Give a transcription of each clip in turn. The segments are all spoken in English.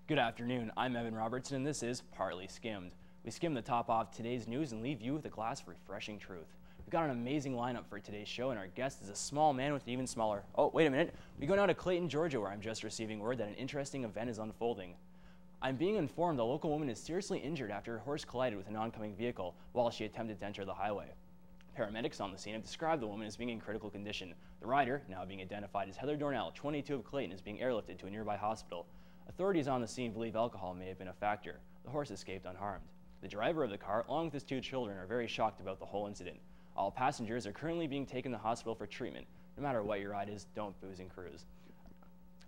Good afternoon, I'm Evan Robertson and this is Partly Skimmed. We skim the top off today's news and leave you with a glass of refreshing truth. We've got an amazing lineup for today's show and our guest is a small man with an even smaller... Oh, wait a minute. We go now to Clayton, Georgia where I'm just receiving word that an interesting event is unfolding. I'm being informed a local woman is seriously injured after her horse collided with an oncoming vehicle while she attempted to enter the highway. Paramedics on the scene have described the woman as being in critical condition. The rider, now being identified as Heather Dornell, 22 of Clayton, is being airlifted to a nearby hospital. Authorities on the scene believe alcohol may have been a factor. The horse escaped unharmed. The driver of the car, along with his two children, are very shocked about the whole incident. All passengers are currently being taken to the hospital for treatment. No matter what your ride is, don't booze and cruise.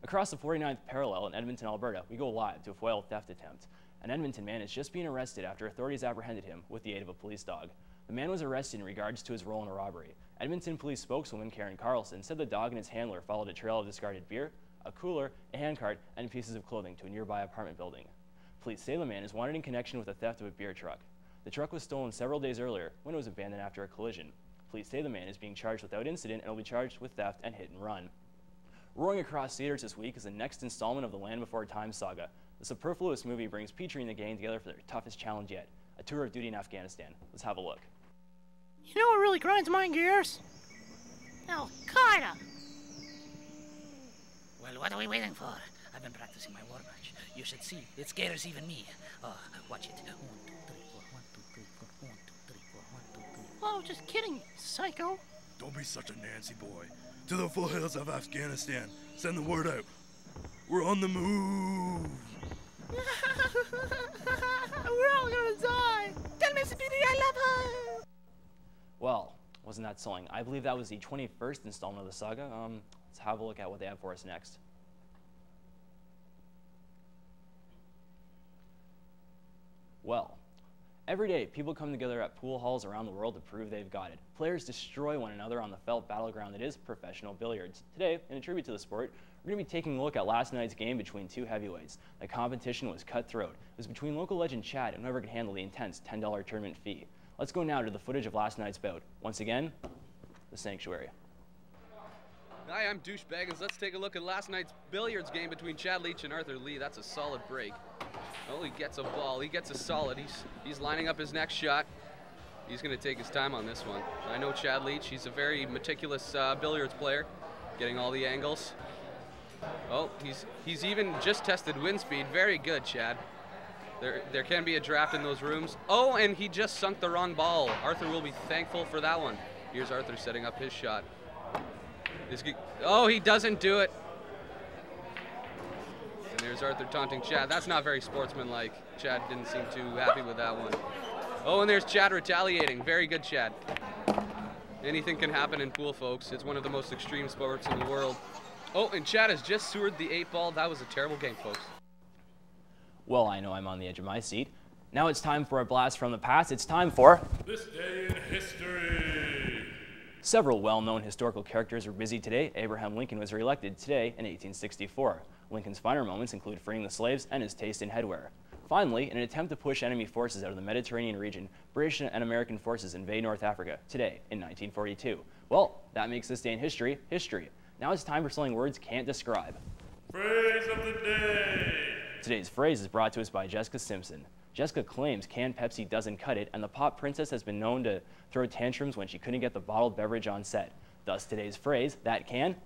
Across the 49th parallel in Edmonton, Alberta, we go live to a foiled theft attempt. An Edmonton man is just being arrested after authorities apprehended him with the aid of a police dog. The man was arrested in regards to his role in a robbery. Edmonton police spokeswoman Karen Carlson said the dog and his handler followed a trail of discarded beer, a cooler, a handcart, and pieces of clothing to a nearby apartment building. Police say the man is wanted in connection with the theft of a beer truck. The truck was stolen several days earlier when it was abandoned after a collision. Police say the man is being charged without incident and will be charged with theft and hit and run. Roaring across theaters this week is the next installment of the Land Before Time saga. The superfluous movie brings Petrie and the gang together for their toughest challenge yet, a tour of duty in Afghanistan. Let's have a look. You know what really grinds my gears? Al-Qaeda! Well, what are we waiting for? I've been practicing my war march. You should see. It scares even me. Oh, watch it. 1, 2, 3, 4, 1, 2, 3, 4, 1, 2, 3, 4, 1, 2, 3, 4. Oh, just kidding, psycho. Don't be such a Nancy boy. To the foothills of Afghanistan. Send the word out. We're on the move. We're all gonna die. Tell Missy Petey I love her. Well, wasn't that something? I believe that was the 21st installment of the saga. Let's have a look at what they have for us next. Well, every day people come together at pool halls around the world to prove they've got it. Players destroy one another on the felt battleground that is professional billiards. Today, in a tribute to the sport, we're going to be taking a look at last night's game between two heavyweights. The competition was cutthroat. It was between local legend Chad and whoever could handle the intense $10 tournament fee. Let's go now to the footage of last night's bout. Once again, the Sanctuary. Hi, I'm Douche Baggins. Let's take a look at last night's billiards game between Chad Leach and Arthur Lee. That's a solid break. Oh, he gets a ball. He gets a solid. He's lining up his next shot. He's going to take his time on this one. I know Chad Leach. He's a very meticulous billiards player, getting all the angles. Oh, he's even just tested wind speed. Very good, Chad. There can be a draft in those rooms. Oh, and he just sunk the wrong ball. Arthur will be thankful for that one. Here's Arthur setting up his shot. Oh, he doesn't do it. And there's Arthur taunting Chad. That's not very sportsmanlike. Chad didn't seem too happy with that one. Oh, and there's Chad retaliating. Very good, Chad. Anything can happen in pool, folks. It's one of the most extreme sports in the world. Oh, and Chad has just sewered the 8-ball. That was a terrible game, folks. Well, I know I'm on the edge of my seat. Now it's time for a blast from the past. It's time for... This day in history. Several well-known historical characters are busy today. Abraham Lincoln was re-elected today in 1864. Lincoln's finer moments include freeing the slaves and his taste in headwear. Finally, in an attempt to push enemy forces out of the Mediterranean region, British and American forces invade North Africa today in 1942. Well, that makes this day in history, history. Now it's time for something words can't describe. Phrase of the day. Today's phrase is brought to us by Jessica Simpson. Jessica claims canned Pepsi doesn't cut it, and the pop princess has been known to throw tantrums when she couldn't get the bottled beverage on set. Thus today's phrase, that can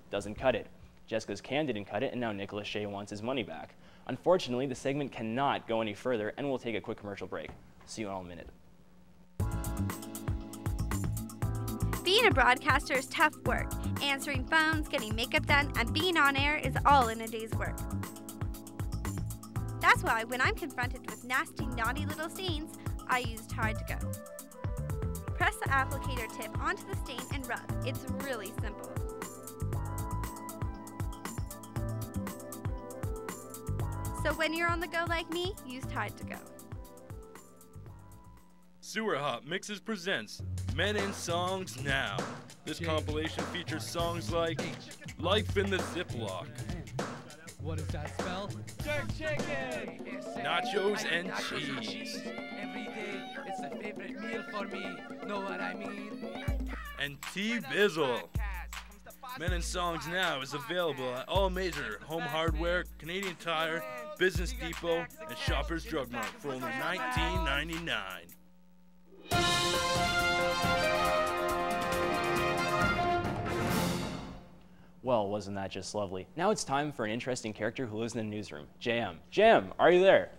doesn't cut it. Jessica's can didn't cut it, and now Nicholas Shea wants his money back. Unfortunately, the segment cannot go any further, and we'll take a quick commercial break. See you in a minute. Being a broadcaster is tough work. Answering phones, getting makeup done, and being on air is all in a day's work. That's why when I'm confronted with nasty, naughty little stains, I use Tide to Go. Press the applicator tip onto the stain and rub. It's really simple. So when you're on the go like me, use Tide to Go. Sewer Hop Mixes presents Men in Songs Now. This compilation features songs like Life in the Ziploc, What does that spell? Jerk chicken! Nachos and Cheese, Every day, it's a favorite meal for me. Know what I mean? and T-Bizzle. Men in Songs Now is available at all major home hardware, Canadian Tire, Business Depot, and Shoppers Drug Mart for only $19.99. Well, wasn't that just lovely? Now it's time for an interesting character who lives in the newsroom. JM. JM, are you there?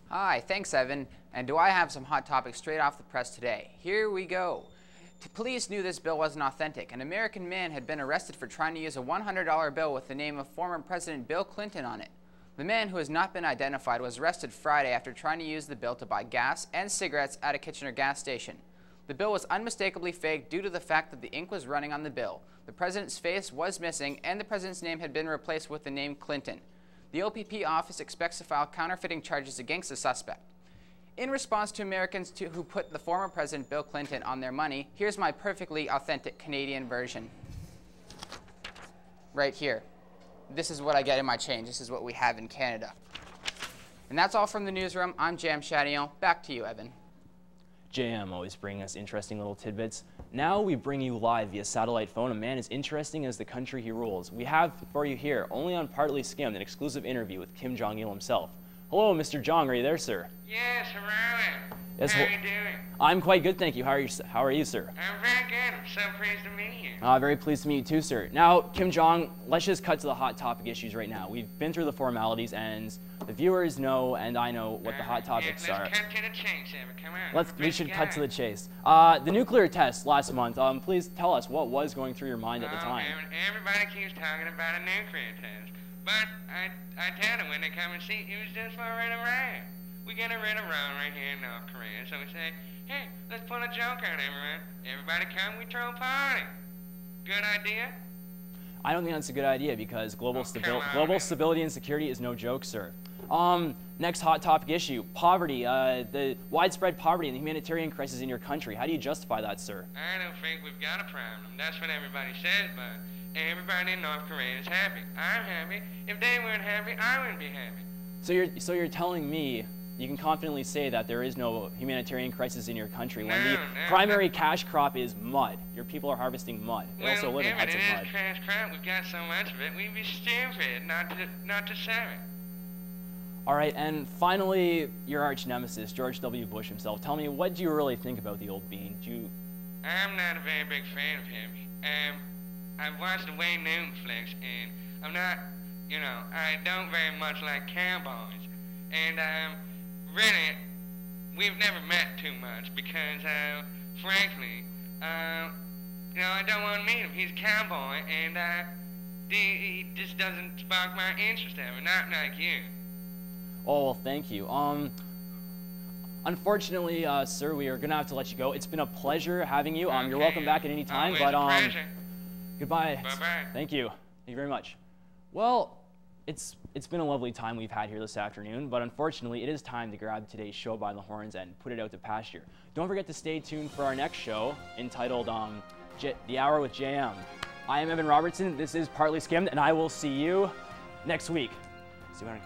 Hi, thanks Evan. And do I have some hot topics straight off the press today? Here we go. Police knew this bill wasn't authentic. An American man had been arrested for trying to use a $100 bill with the name of former President Bill Clinton on it. The man, who has not been identified, was arrested Friday after trying to use the bill to buy gas and cigarettes at a Kitchener gas station. The bill was unmistakably fake due to the fact that the ink was running on the bill. The president's face was missing, and the president's name had been replaced with the name Clinton. The OPP office expects to file counterfeiting charges against the suspect. In response to Americans who put the former President Bill Clinton on their money, here's my perfectly authentic Canadian version. Right here. This is what I get in my change. This is what we have in Canada. And that's all from the newsroom. I'm Jam Chatillon. Back to you, Evan. JM always bringing us interesting little tidbits. Now we bring you live via satellite phone a man as interesting as the country he rules. We have for you here, only on Partly Skimmed, an exclusive interview with Kim Jong-il himself. Hello, Mr. Jong, are you there, sir? Yes, hello. Yes, How are you doing? I'm quite good, thank you. How are you, sir? I'm very good. I'm so pleased to meet you. Very pleased to meet you too, sir. Now, Kim Jong, let's just cut to the hot topic issues right now. We've been through the formalities, and the viewers know, and I know, what the hot topics are. Let's cut to the chase, Evan. Come on. We should cut to the chase. The nuclear test last month. Please tell us what was going through your mind at the time. Everybody keeps talking about a nuclear test, but I tell them when they come and see, it was just for a around. We get a rid of Iran right here in North Korea, so we say, hey, let's pull a joke on everyone. Everybody come, we throw a party. Good idea? I don't think that's a good idea because global stability and security is no joke, sir. Next hot topic issue, poverty, the widespread poverty and the humanitarian crisis in your country. How do you justify that, sir? I don't think we've got a problem. That's what everybody says, but everybody in North Korea is happy. I'm happy. If they weren't happy, I wouldn't be happy. So you're telling me you can confidently say that there is no humanitarian crisis in your country when the primary cash crop is mud. Your people are harvesting mud. They also live in huts of mud. It is cash crop. We've got so much of it. We'd be stupid not to sell it. All right, and finally, your arch nemesis, George W. Bush himself. Tell me, what do you really think about the old bean? I'm not a very big fan of him. I've watched the Wayne Newton flicks, and I'm not, I don't very much like cowboys. And really, we've never met too much because, frankly, I don't want to meet him. He's a cowboy, and he just doesn't spark my interest ever, not like you. Oh, well, thank you. Unfortunately, sir, we are going to have to let you go. It's been a pleasure having you. You're welcome back at any time, but goodbye. Bye-bye. Thank you. Thank you very much. Well, it's been a lovely time we've had here this afternoon, but unfortunately, it is time to grab today's show by the horns and put it out to pasture. Don't forget to stay tuned for our next show entitled The Hour with JM. I am Evan Robertson. This is Partly Skimmed, and I will see you next week. See you later.